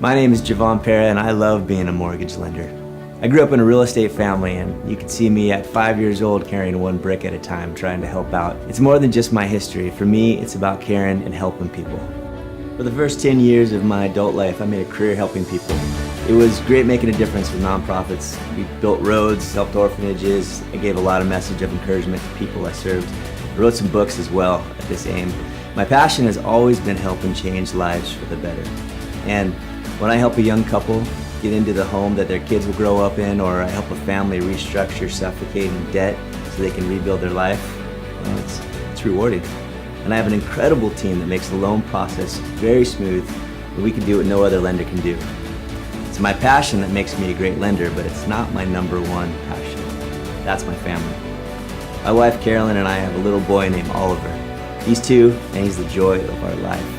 My name is Jevon Perra and I love being a mortgage lender. I grew up in a real estate family and you can see me at 5 years old carrying one brick at a time trying to help out. It's more than just my history. For me, it's about caring and helping people. For the first 10 years of my adult life, I made a career helping people. It was great making a difference with nonprofits. We built roads, helped orphanages. I gave a lot of message of encouragement to people I served. I wrote some books as well at this aim. My passion has always been helping change lives for the better. And when I help a young couple get into the home that their kids will grow up in, or I help a family restructure suffocating debt so they can rebuild their life, well, it's rewarding. And I have an incredible team that makes the loan process very smooth, and we can do what no other lender can do. It's my passion that makes me a great lender, but it's not my number one passion. That's my family. My wife Carolyn and I have a little boy named Oliver. He's 2, and he's the joy of our life.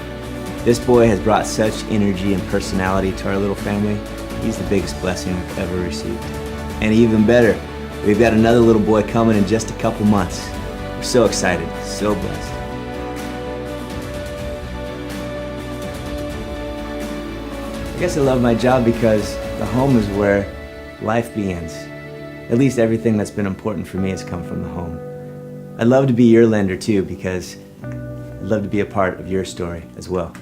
This boy has brought such energy and personality to our little family. He's the biggest blessing we've ever received. And even better, we've got another little boy coming in just a couple months. We're so excited, so blessed. I guess I love my job because the home is where life begins. At least everything that's been important for me has come from the home. I'd love to be your lender too, because I'd love to be a part of your story as well.